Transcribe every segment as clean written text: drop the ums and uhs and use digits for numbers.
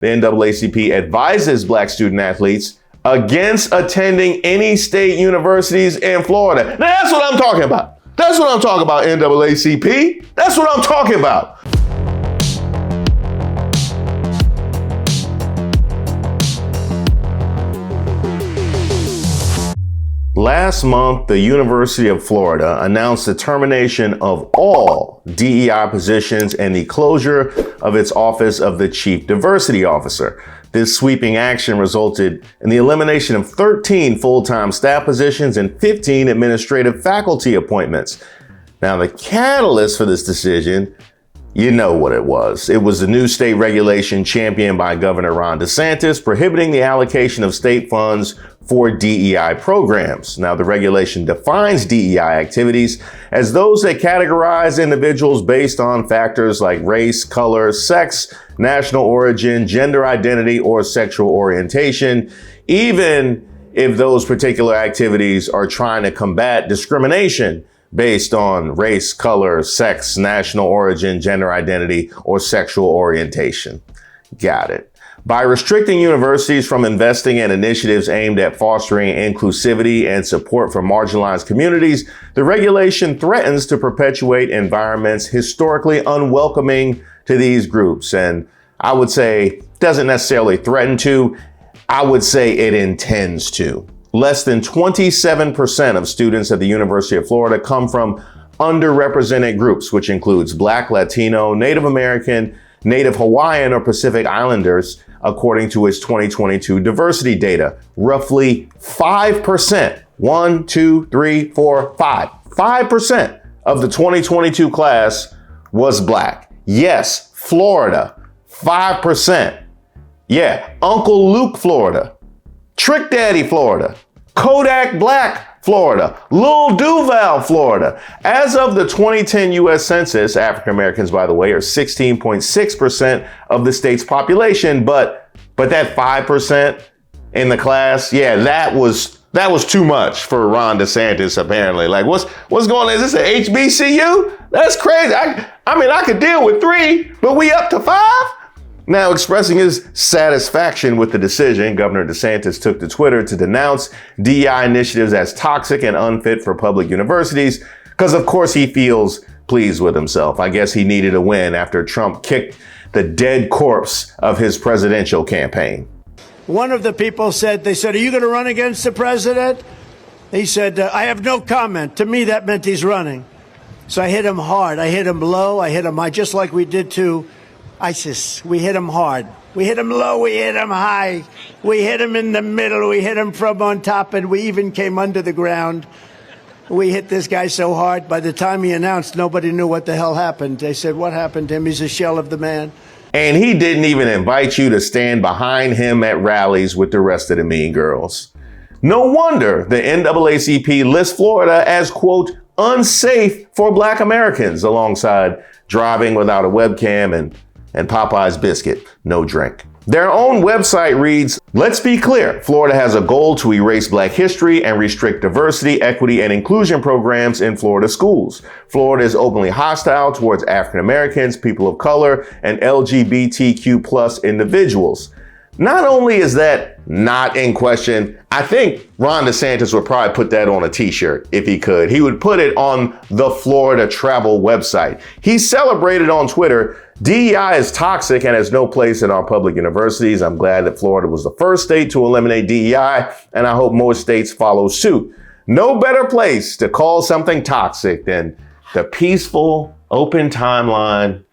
The NAACP advises black student athletes against attending any state universities in Florida. Now, that's what I'm talking about. That's what I'm talking about, NAACP. That's what I'm talking about. Last month, the University of Florida announced the termination of all DEI positions and the closure of its Office of the Chief Diversity Officer. This sweeping action resulted in the elimination of 13 full-time staff positions and 15 administrative faculty appointments. Now, the catalyst for this decision, you know what it was. It was the new state regulation championed by Governor DeSantis, prohibiting the allocation of state funds for DEI programs. Now, the regulation defines DEI activities as those that categorize individuals based on factors like race, color, sex, national origin, gender identity, or sexual orientation, even if those particular activities are trying to combat discrimination based on race, color, sex, national origin, gender identity, or sexual orientation. Got it. By restricting universities from investing in initiatives aimed at fostering inclusivity and support for marginalized communities, the regulation threatens to perpetuate environments historically unwelcoming to these groups. And I would say doesn't necessarily threaten to, I would say it intends to. Less than 27% of students at the University of Florida come from underrepresented groups, which includes Black, Latino, Native American, Native Hawaiian, or Pacific Islanders, according to its 2022 diversity data. Roughly 5%, 1, 2, 3, 4, 5, 5% of the 2022 class was Black. Yes, Florida, 5%. Yeah, Uncle Luke, Florida. Trick Daddy, Florida. Kodak Black, Florida. Lil Duval, Florida. As of the 2010 U.S. Census, African Americans, by the way, are 16.6% of the state's population, but that 5% in the class, yeah, that was too much for Ron DeSantis, apparently. Like, what's going on? Is this an HBCU? That's crazy. I mean, I could deal with 3, but we up to 5? Now, expressing his satisfaction with the decision, Governor DeSantis took to Twitter to denounce DEI initiatives as toxic and unfit for public universities, because of course he feels pleased with himself. I guess he needed a win after Trump kicked the dead corpse of his presidential campaign. One of the people said, are you going to run against the president? He said, I have no comment. To me, that meant he's running. So I hit him hard. I hit him low. I hit him high, just like we did to ISIS. We hit him hard. We hit him low. We hit him high. We hit him in the middle. We hit him from on top, and we even came under the ground. We hit this guy so hard, by the time he announced, nobody knew what the hell happened. They said, what happened to him? He's a shell of the man. And he didn't even invite you to stand behind him at rallies with the rest of the mean girls. No wonder the NAACP lists Florida as, quote, unsafe for Black Americans, alongside driving without a webcam and Popeye's biscuit, no drink. Their own website reads, let's be clear, Florida has a goal to erase Black history and restrict diversity, equity, and inclusion programs in Florida schools. Florida is openly hostile towards African Americans, people of color, and LGBTQ plus individuals. Not only is that not in question, I think Ron DeSantis would probably put that on a t-shirt if he could. He would put it on the Florida travel website. He celebrated on Twitter, DEI is toxic and has no place in our public universities. I'm glad that Florida was the first state to eliminate DEI, and I hope more states follow suit. No better place to call something toxic than the peaceful, open timeline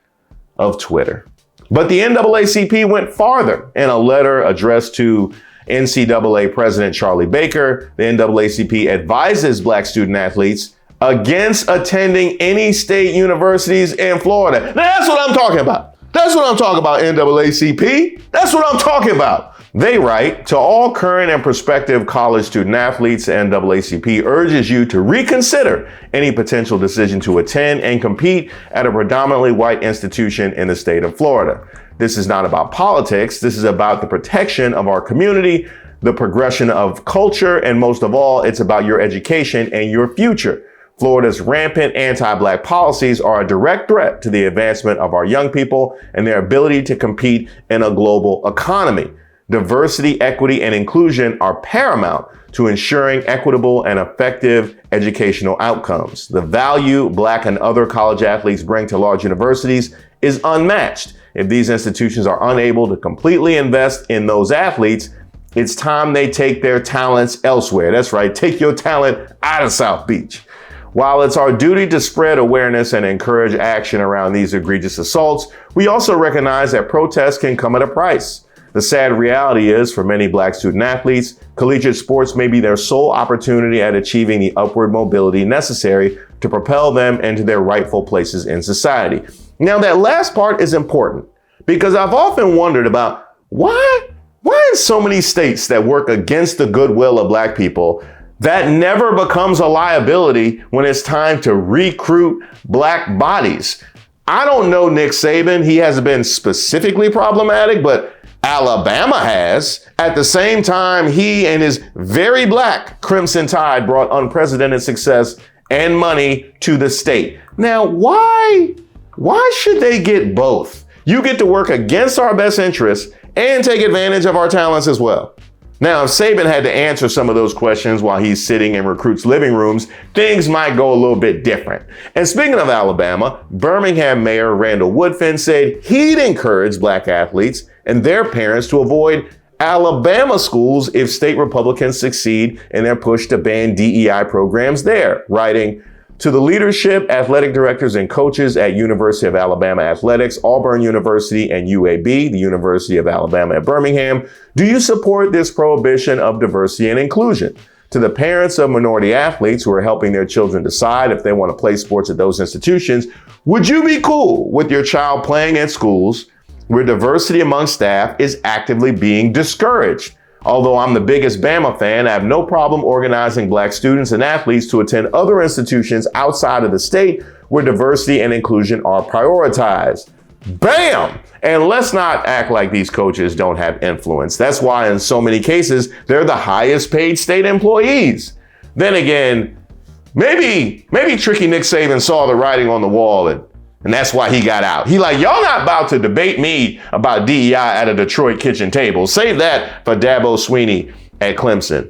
of Twitter. But the NAACP went farther in a letter addressed to NCAA President Charlie Baker. The NAACP advises Black student athletes against attending any state universities in Florida. Now, that's what I'm talking about. That's what I'm talking about, NAACP. That's what I'm talking about. They write, to all current and prospective college student athletes, NAACP urges you to reconsider any potential decision to attend and compete at a predominantly white institution in the state of Florida. This is not about politics. This is about the protection of our community, the progression of culture, and most of all, it's about your education and your future. Florida's rampant anti-black policies are a direct threat to the advancement of our young people and their ability to compete in a global economy. Diversity, equity, and inclusion are paramount to ensuring equitable and effective educational outcomes. The value Black and other college athletes bring to large universities is unmatched. If these institutions are unable to completely invest in those athletes, it's time they take their talents elsewhere. That's right, take your talent out of South Beach. While it's our duty to spread awareness and encourage action around these egregious assaults, we also recognize that protests can come at a price. The sad reality is, for many Black student athletes, collegiate sports may be their sole opportunity at achieving the upward mobility necessary to propel them into their rightful places in society. Now, that last part is important because I've often wondered about why in so many states that work against the goodwill of Black people, that never becomes a liability when it's time to recruit Black bodies. I don't know Nick Saban. He hasn't been specifically problematic, but Alabama has. At the same time, he and his very Black Crimson Tide brought unprecedented success and money to the state. Now, why should they get both? You get to work against our best interests and take advantage of our talents as well. Now, if Saban had to answer some of those questions while he's sitting in recruits' living rooms, things might go a little bit different. And speaking of Alabama, Birmingham Mayor Randall Woodfin said he'd encourage Black athletes and their parents to avoid Alabama schools if state Republicans succeed in their push to ban DEI programs there, writing, "To the leadership, athletic directors, and coaches at University of Alabama Athletics, Auburn University, and UAB, the University of Alabama at Birmingham, do you support this prohibition of diversity and inclusion? To the parents of minority athletes who are helping their children decide if they want to play sports at those institutions, would you be cool with your child playing at schools where diversity among staff is actively being discouraged? Although I'm the biggest Bama fan, I have no problem organizing Black students and athletes to attend other institutions outside of the state where diversity and inclusion are prioritized." Bam! And let's not act like these coaches don't have influence. That's why in so many cases, they're the highest paid state employees. Then again, maybe tricky Nick Saban saw the writing on the wall and that's why he got out. He like, y'all not about to debate me about DEI at a Detroit kitchen table. Save that for Dabo Swinney at Clemson,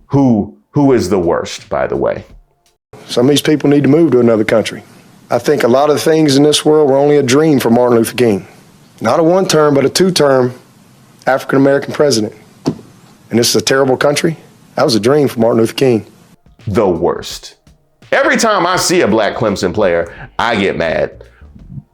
who is the worst, by the way. Some of these people need to move to another country. I think a lot of the things in this world were only a dream for Martin Luther King. Not a one-term, but a two-term African-American president. And this is a terrible country. That was a dream for Martin Luther King. The worst. Every time I see a Black Clemson player, I get mad.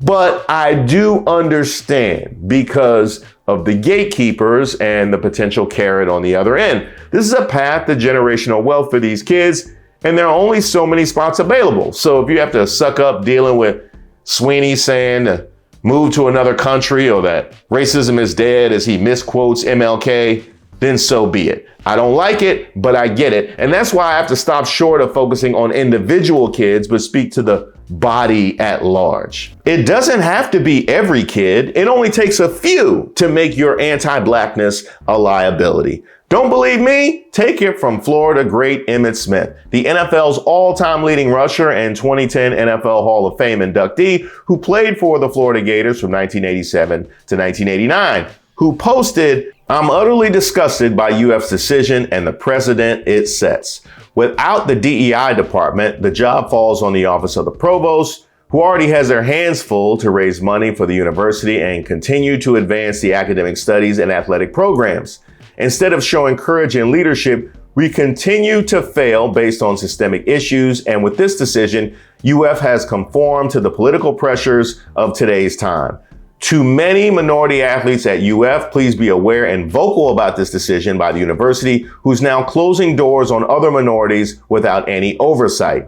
But I do understand because of the gatekeepers and the potential carrot on the other end. This is a path to generational wealth for these kids, and there are only so many spots available. So if you have to suck up dealing with Sweeney saying to move to another country or that racism is dead as he misquotes MLK, then so be it. I don't like it, but I get it. And that's why I have to stop short of focusing on individual kids, but speak to the body at large. It doesn't have to be every kid. It only takes a few to make your anti-Blackness a liability. Don't believe me? Take it from Florida great Emmitt Smith, the NFL's all-time leading rusher and 2010 NFL Hall of Fame inductee who played for the Florida Gators from 1987 to 1989, who posted, "I'm utterly disgusted by UF's decision and the precedent it sets. Without the DEI department, the job falls on the office of the provost, who already has their hands full to raise money for the university and continue to advance the academic studies and athletic programs. Instead of showing courage and leadership, we continue to fail based on systemic issues, and with this decision, UF has conformed to the political pressures of today's time. To many minority athletes at UF, please be aware and vocal about this decision by the university, who's now closing doors on other minorities without any oversight."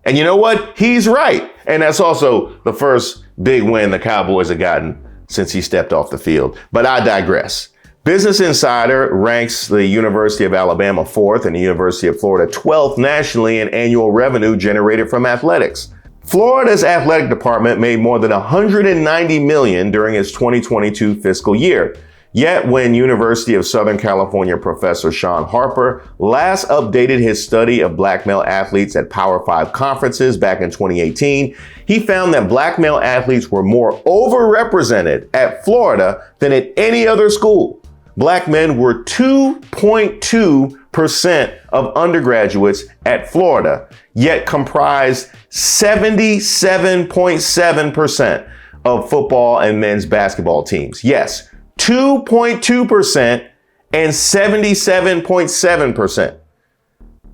And you know what? He's right. And that's also the first big win the Cowboys have gotten since he stepped off the field. But I digress. Business Insider ranks the University of Alabama 4th and the University of Florida 12th nationally in annual revenue generated from athletics. Florida's athletic department made more than $190 million during its 2022 fiscal year. Yet when University of Southern California professor Sean Harper last updated his study of black male athletes at Power 5 conferences back in 2018, he found that black male athletes were more overrepresented at Florida than at any other school. Black men were 2.2% of undergraduates at Florida, yet comprised 77.7% of football and men's basketball teams. Yes, 2.2% and 77.7%.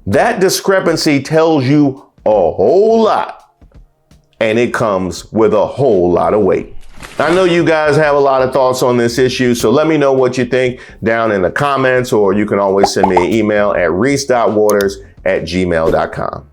That discrepancy tells you a whole lot, and it comes with a whole lot of weight. I know you guys have a lot of thoughts on this issue, so let me know what you think down in the comments, or you can always send me an email at reese.waters@gmail.com.